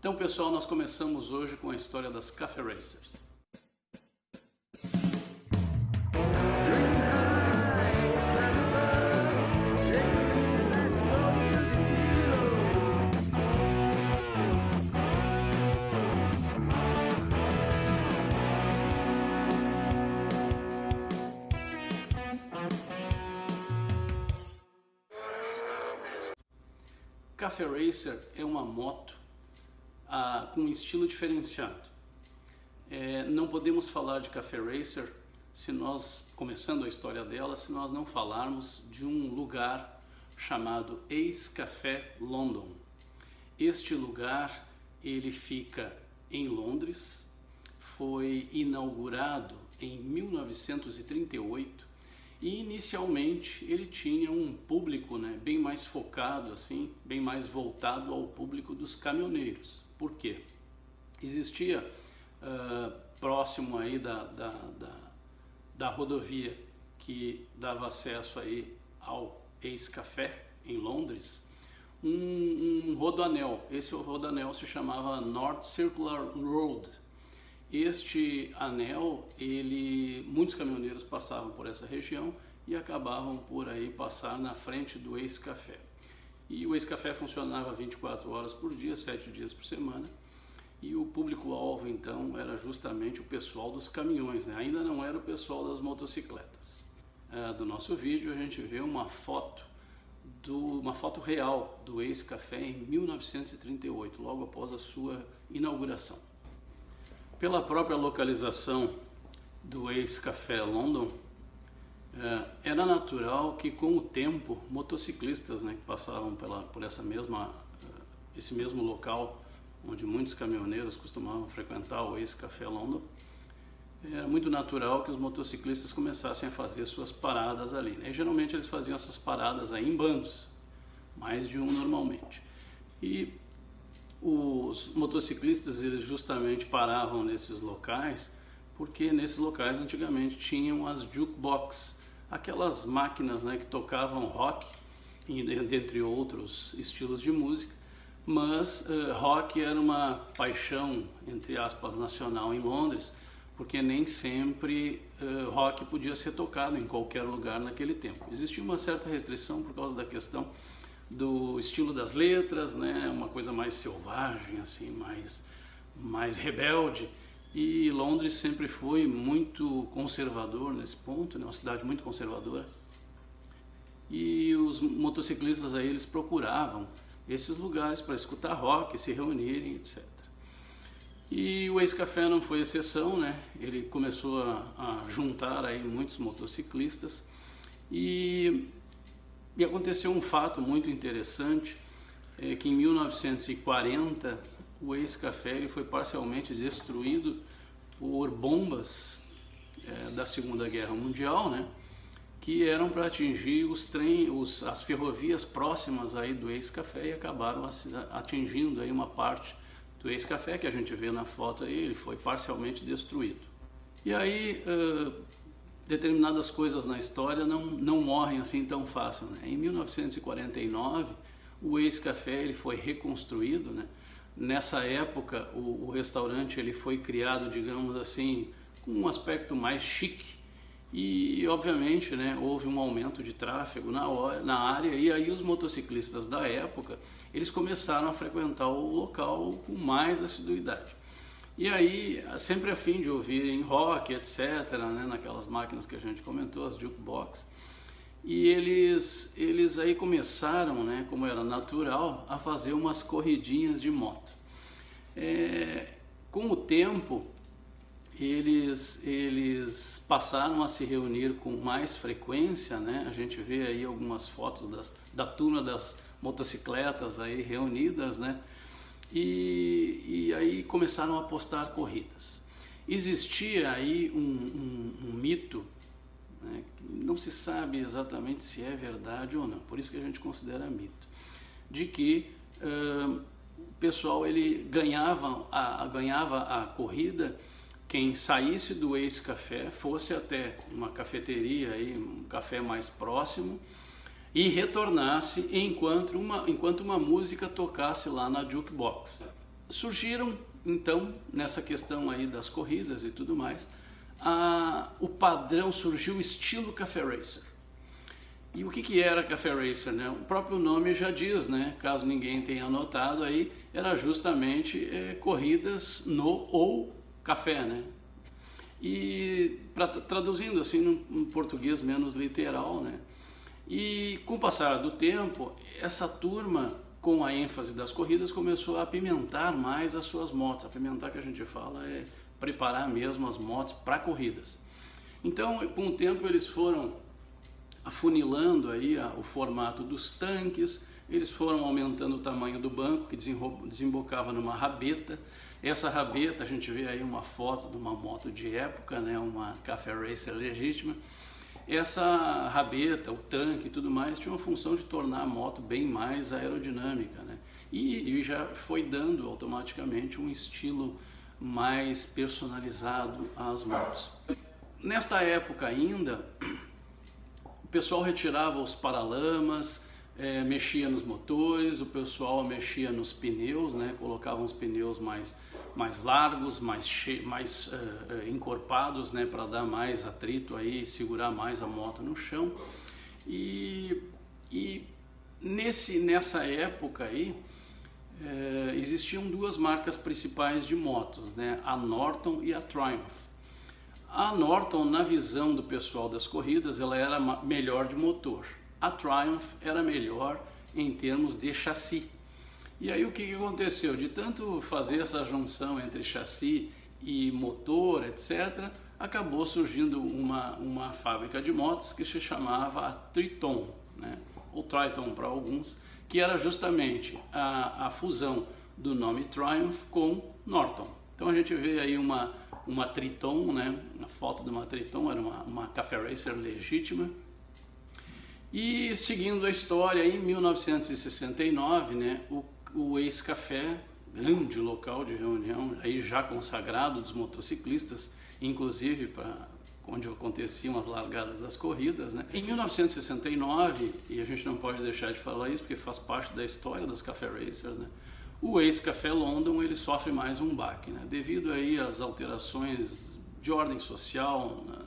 Então, pessoal, nós começamos hoje com a história das Cafe Racers. Cafe Racer é uma moto com um estilo diferenciado. Não podemos falar de Cafe Racer se nós, começando a história dela, se nós não falarmos de um lugar chamado Ace Café London. Este lugar ele fica em Londres, foi inaugurado em 1938 e inicialmente ele tinha um público, bem mais focado, assim, bem mais voltado ao público dos caminhoneiros. Por quê? Existia próximo aí da rodovia que dava acesso aí ao Ace Café em Londres, um rodoanel. Esse rodoanel se chamava North Circular Road. Este anel, muitos caminhoneiros passavam por essa região e acabavam por aí passar na frente do Ace Café. E o Ace Café funcionava 24 horas por dia, 7 dias por semana, e o público-alvo então era justamente o pessoal dos caminhões, ainda não era o pessoal das motocicletas. Do nosso vídeo a gente vê uma foto real do Ace Café em 1938, logo após a sua inauguração. Pela própria localização do Ace Café London, era natural que com o tempo motociclistas que passavam por esse mesmo local onde muitos caminhoneiros costumavam frequentar o Ace Café London, era muito natural que os motociclistas começassem a fazer suas paradas ali. E geralmente eles faziam essas paradas aí em bandos, mais de um normalmente. E os motociclistas eles justamente paravam nesses locais porque nesses locais antigamente tinham as jukebox, aquelas máquinas que tocavam rock, dentre outros estilos de música, mas rock era uma paixão, entre aspas, nacional em Londres, porque nem sempre rock podia ser tocado em qualquer lugar naquele tempo. Existia uma certa restrição por causa da questão do estilo das letras, uma coisa mais selvagem, assim, mais rebelde. E Londres sempre foi muito conservador nesse ponto, uma cidade muito conservadora. E os motociclistas aí eles procuravam esses lugares para escutar rock, se reunirem, etc. E o Ace Café não foi exceção, Ele começou a juntar aí muitos motociclistas e aconteceu um fato muito interessante, que em 1940 o Ace Café ele foi parcialmente destruído por bombas da Segunda Guerra Mundial, que eram para atingir as ferrovias próximas aí do Ace Café e acabaram atingindo aí uma parte do Ace Café que a gente vê na foto aí, ele foi parcialmente destruído. E aí determinadas coisas na história não morrem assim tão fácil. Em 1949, o Ace Café ele foi reconstruído. Nessa época, o restaurante ele foi criado, digamos assim, com um aspecto mais chique e, obviamente, houve um aumento de tráfego na área e aí os motociclistas da época eles começaram a frequentar o local com mais assiduidade. E aí, sempre a fim de ouvirem rock, etc., naquelas máquinas que a gente comentou, as jukebox. E eles aí começaram, como era natural, a fazer umas corridinhas de moto. Com o tempo, eles passaram a se reunir com mais frequência, A gente vê aí algumas fotos da turma das motocicletas aí reunidas, E aí começaram a postar corridas. Existia aí um mito, não se sabe exatamente se é verdade ou não, por isso que a gente considera mito, de que o pessoal ele ganhava a corrida quem saísse do Ace Café, fosse até uma cafeteria, aí, um café mais próximo, e retornasse enquanto uma música tocasse lá na jukebox. surgiram então, nessa questão aí das corridas e tudo mais, o padrão, surgiu o estilo Café Racer. E o que era Café Racer, né? O próprio nome já diz, né? Caso ninguém tenha anotado aí, era justamente corridas no ou café, né? E traduzindo assim num português menos literal, né? E com o passar do tempo, essa turma, com a ênfase das corridas, começou a apimentar mais as suas motos. Apimentar, que a gente fala, é preparar mesmo as motos para corridas. Então, com o tempo, eles foram afunilando aí o formato dos tanques, eles foram aumentando o tamanho do banco, que desembocava numa rabeta. Essa rabeta, a gente vê aí uma foto de uma moto de época, né, uma Café Racer legítima. Essa rabeta, o tanque e tudo mais, tinha uma função de tornar a moto bem mais aerodinâmica, né? E já foi dando automaticamente um estilo mais personalizado às motos. Nesta época ainda, o pessoal retirava os paralamas, mexia nos motores, o pessoal mexia nos pneus, né? Colocava uns pneus mais largos, mais encorpados, né? Para dar mais atrito aí, segurar mais a moto no chão. E nessa época aí, existiam duas marcas principais de motos, né? A Norton e a Triumph. A Norton, na visão do pessoal das corridas, ela era melhor de motor. A Triumph era melhor em termos de chassi. E aí o que aconteceu? De tanto fazer essa junção entre chassi e motor, etc., acabou surgindo uma fábrica de motos que se chamava a Triton, né? Ou Triton para alguns, que era justamente a fusão do nome Triumph com Norton. Então a gente vê aí uma Triton, né? A foto de uma Triton, era uma Café Racer legítima. E seguindo a história, em 1969, né, o Ex-Café, grande local de reunião, aí já consagrado dos motociclistas, inclusive para onde aconteciam as largadas das corridas, né? Em 1969, e a gente não pode deixar de falar isso porque faz parte da história das Café Racers, né? O Ex-Café London, ele sofre mais um baque, né? Devido aí às alterações de ordem social, né?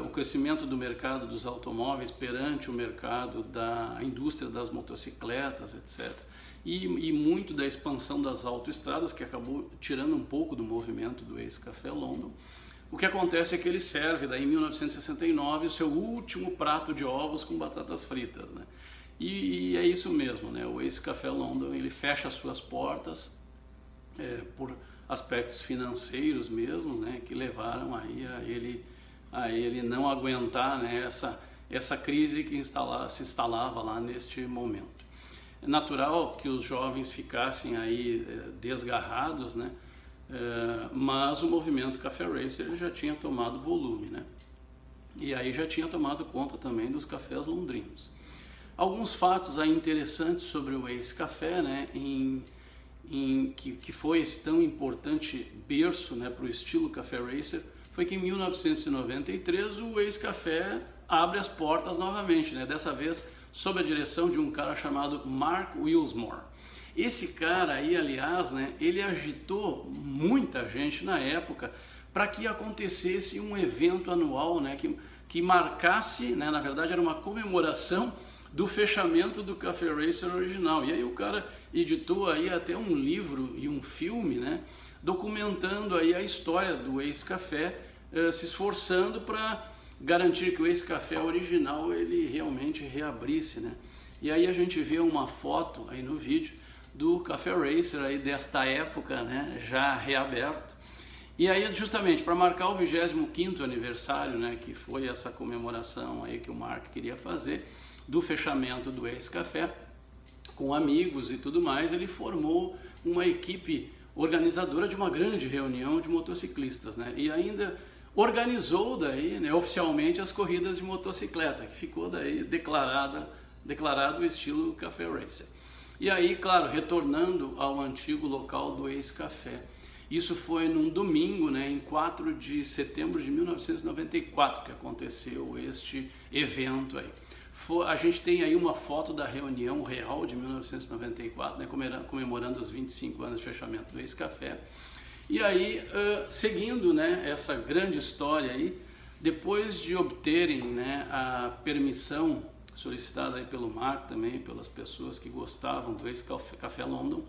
O crescimento do mercado dos automóveis perante o mercado da indústria das motocicletas, etc. E muito da expansão das autoestradas, que acabou tirando um pouco do movimento do Ex-Café London. O que acontece é que ele serve, daí, em 1969, o seu último prato de ovos com batatas fritas, né? E é isso mesmo, né? O Ex-Café London, ele fecha as suas portas por aspectos financeiros mesmo, né? Que levaram aí a ele não aguentar, né, essa crise que se instalava lá neste momento. É natural que os jovens ficassem aí desgarrados, né, mas o movimento Café Racer já tinha tomado volume, né, e aí já tinha tomado conta também dos cafés londrinos. Alguns fatos aí interessantes sobre o Ex-Café, né, que foi esse tão importante berço, né, para o estilo Café Racer, foi que em 1993 o Ex-Café abre as portas novamente, né? Dessa vez sob a direção de um cara chamado Mark Willsmore. Esse cara aí, aliás, né, ele agitou muita gente na época para que acontecesse um evento anual, né, que marcasse, né, na verdade era uma comemoração do fechamento do Café Racer original. E aí o cara editou aí até um livro e um filme, né, documentando aí a história do Ex-Café, se esforçando para garantir que o Ex-Café original ele realmente reabrisse, né? E aí a gente vê uma foto aí no vídeo do Café Racer aí desta época, né, já reaberto. E aí justamente para marcar o 25º aniversário, né, que foi essa comemoração aí que o Mark queria fazer do fechamento do Ex-Café, com amigos e tudo mais, ele formou uma equipe organizadora de uma grande reunião de motociclistas, né? E ainda organizou daí, né, oficialmente as corridas de motocicleta, que ficou daí declarado o estilo Café Racer. E aí, claro, retornando ao antigo local do Ex-Café. Isso foi num domingo, né, em 4 de setembro de 1994 que aconteceu este evento aí. A gente tem aí uma foto da reunião real de 1994, né, comemorando os 25 anos de fechamento do Ex-Café. E aí, seguindo, né, essa grande história aí, depois de obterem, né, a permissão solicitada aí pelo Mark também, pelas pessoas que gostavam do Ex-Café London,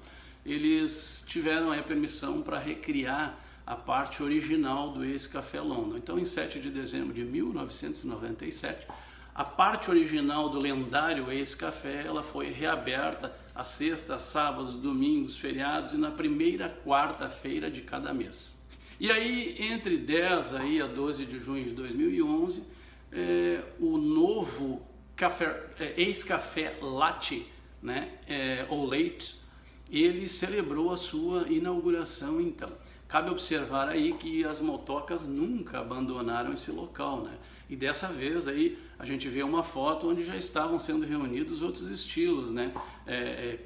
eles tiveram aí a permissão para recriar a parte original do Ex-Café London. Então, em 7 de dezembro de 1997, a parte original do lendário Ex-Café, ela foi reaberta às sextas, sábados, domingos, feriados e na primeira quarta-feira de cada mês. E aí, entre 10 aí a 12 de junho de 2011, o novo Ex-Café Latte, né, ou Leite, ele celebrou a sua inauguração então. Cabe observar aí que as motocas nunca abandonaram esse local, né? E dessa vez aí a gente vê uma foto onde já estavam sendo reunidos outros estilos, né?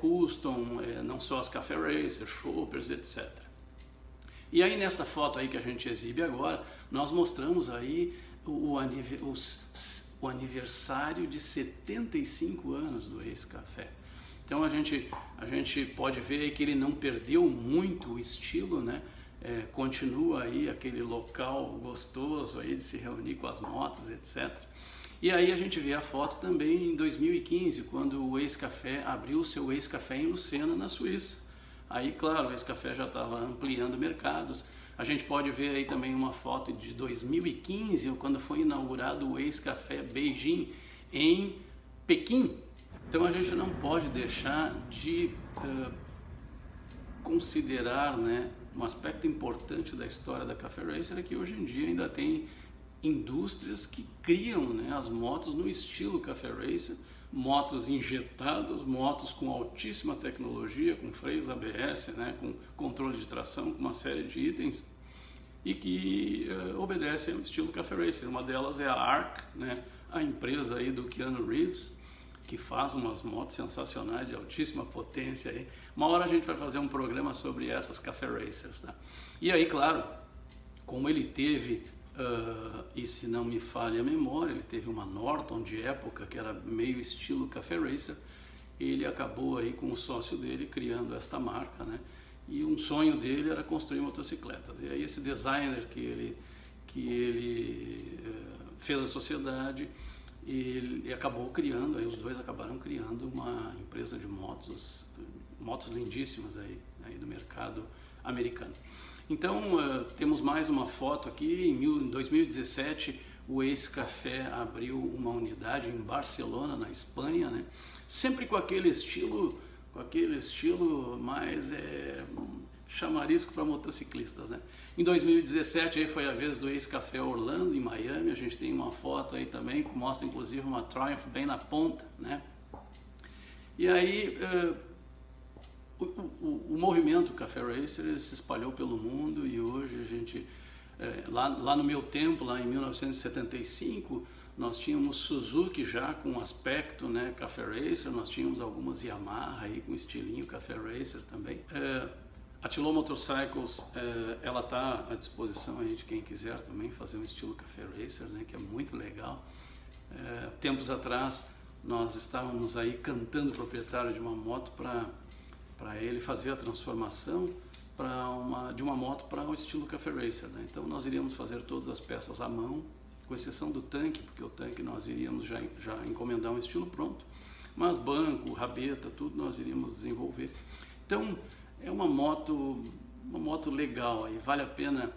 Custom, não só as Café Racer, Shoppers, etc. E aí nessa foto aí que a gente exibe agora, nós mostramos aí o aniversário de 75 anos do Ex-Café. Então a gente pode ver aí que ele não perdeu muito o estilo, né? Continua aí aquele local gostoso aí de se reunir com as motos, etc. E aí a gente vê a foto também em 2015, quando o Ex-Café abriu o seu Ex-Café em Lucena, na Suíça. Aí, claro, o Ex-Café já estava ampliando mercados. A gente pode ver aí também uma foto de 2015, quando foi inaugurado o Ex-Café Beijing em Pequim. Então a gente não pode deixar de considerar, né, um aspecto importante da história da Café Racer é que hoje em dia ainda tem indústrias que criam, né, as motos no estilo Café Racer, motos injetadas, motos com altíssima tecnologia, com freios ABS, né, com controle de tração, com uma série de itens e que obedecem ao estilo Café Racer. Uma delas é a ARC, né, a empresa aí do Keanu Reeves, que faz umas motos sensacionais de altíssima potência aí. Uma hora a gente vai fazer um programa sobre essas Café Racers, tá? E aí, claro, como ele teve, e se não me falha a memória, ele teve uma Norton de época que era meio estilo Café Racer, ele acabou aí com o sócio dele criando esta marca, né? E um sonho dele era construir motocicletas. E aí esse designer que ele fez a sociedade, e acabou criando, aí os dois acabaram criando uma empresa de motos lindíssimas aí do mercado americano. Então temos mais uma foto aqui. Em 2017 o Ex-Café abriu uma unidade em Barcelona, na Espanha, né? Sempre com aquele estilo mais chamarisco para motociclistas, né? Em 2017 aí foi a vez do Ex-Café Orlando, em Miami. A gente tem uma foto aí também que mostra inclusive uma Triumph bem na ponta, né? E aí o movimento Café Racer se espalhou pelo mundo e hoje a gente, lá no meu tempo, lá em 1975, nós tínhamos Suzuki já com aspecto, né, Café Racer, nós tínhamos algumas Yamaha aí com estilinho Café Racer também. A Tilo Motorcycles, ela está à disposição aí de quem quiser também fazer um estilo Café Racer, né, que é muito legal. Tempos atrás nós estávamos aí cantando o proprietário de uma moto para ele fazer a transformação de uma moto para o estilo Café Racer, né? Então nós iríamos fazer todas as peças à mão, com exceção do tanque, porque o tanque nós iríamos já encomendar um estilo pronto, mas banco, rabeta, tudo nós iríamos desenvolver. Então é uma moto legal, aí vale a pena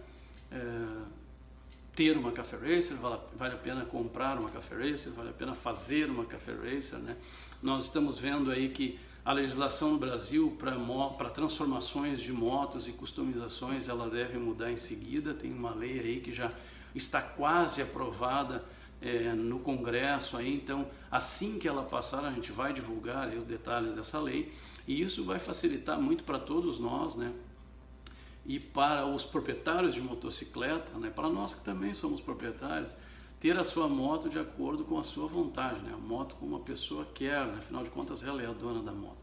ter uma Café Racer, vale a pena comprar uma Café Racer, vale a pena fazer uma Café Racer, né? Nós estamos vendo aí que a legislação no Brasil para transformações de motos e customizações, ela deve mudar em seguida. Tem uma lei aí que já está quase aprovada no Congresso aí, então assim que ela passar a gente vai divulgar aí os detalhes dessa lei e isso vai facilitar muito para todos nós, né? E para os proprietários de motocicleta, né? Para nós que também somos proprietários, ter a sua moto de acordo com a sua vontade, né? A moto como a pessoa quer, né? Afinal de contas ela é a dona da moto.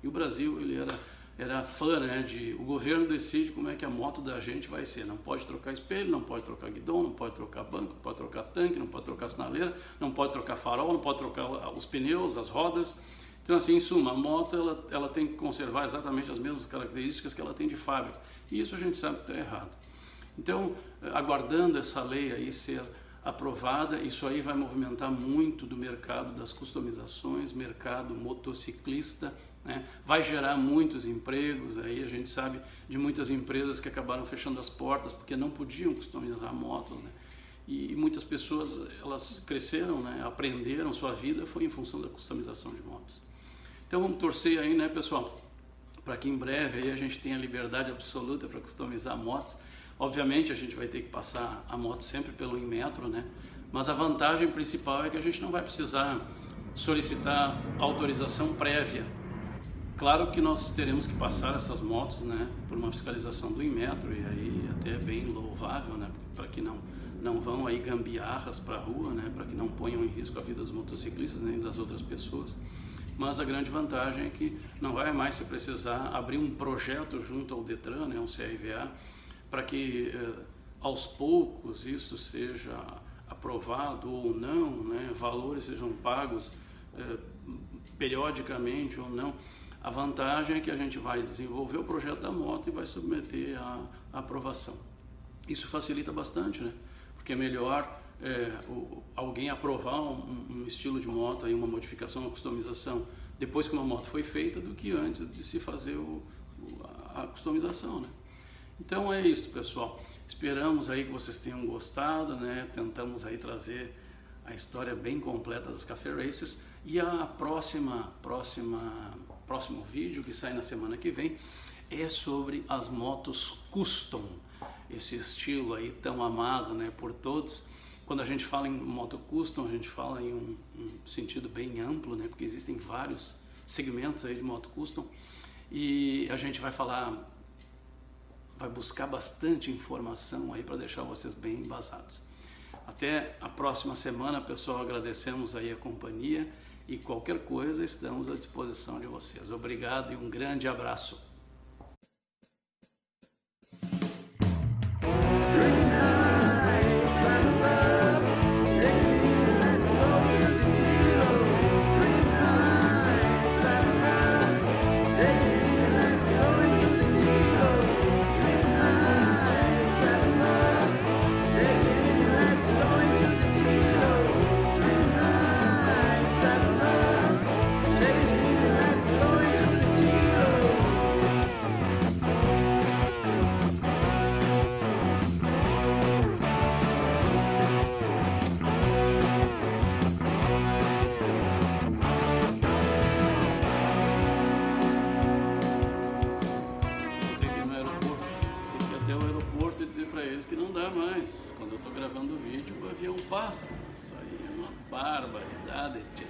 E o Brasil, ele era era fã, né, de o governo decide como é que a moto da gente vai ser. Não pode trocar espelho, não pode trocar guidão, não pode trocar banco, não pode trocar tanque, não pode trocar sinaleira, não pode trocar farol, não pode trocar os pneus, as rodas. Então, assim, em suma, a moto ela tem que conservar exatamente as mesmas características que ela tem de fábrica. E isso a gente sabe que está errado. Então, aguardando essa lei aí ser aprovada, isso aí vai movimentar muito do mercado das customizações, mercado motociclista, né? Vai gerar muitos empregos. Aí a gente sabe de muitas empresas que acabaram fechando as portas porque não podiam customizar motos, né? E muitas pessoas, elas cresceram, né? Aprenderam, sua vida foi em função da customização de motos. Então vamos torcer aí, né, pessoal, para que em breve aí a gente tenha liberdade absoluta para customizar motos. Obviamente a gente vai ter que passar a moto sempre pelo Inmetro, né? Mas a vantagem principal é que a gente não vai precisar solicitar autorização prévia. Claro que nós teremos que passar essas motos, né, por uma fiscalização do Inmetro, e aí até é bem louvável, né, para que não vão aí gambiarras para a rua, né, para que não ponham em risco a vida dos motociclistas nem das outras pessoas. Mas a grande vantagem é que não vai mais se precisar abrir um projeto junto ao Detran, né, um CRVA, para que aos poucos isso seja aprovado ou não, né, valores sejam pagos periodicamente ou não. A vantagem é que a gente vai desenvolver o projeto da moto e vai submeter à aprovação. Isso facilita bastante, né? Porque é melhor alguém aprovar um estilo de moto, aí uma modificação, uma customização, depois que uma moto foi feita, do que antes de se fazer a customização, né? Então é isso, pessoal. Esperamos aí que vocês tenham gostado, né? Tentamos aí trazer a história bem completa das Café Racers, e a próximo vídeo que sai na semana que vem é sobre as motos custom, esse estilo aí tão amado, né, por todos. Quando a gente fala em moto custom, a gente fala em um sentido bem amplo, né, porque existem vários segmentos aí de moto custom, e a gente vai buscar bastante informação aí para deixar vocês bem embasados. Até a próxima semana, pessoal. Agradecemos aí a companhia e qualquer coisa estamos à disposição de vocês. Obrigado e um grande abraço. Que não dá mais. Quando eu estou gravando o vídeo, o avião passa. Isso aí é uma barbaridade, tio.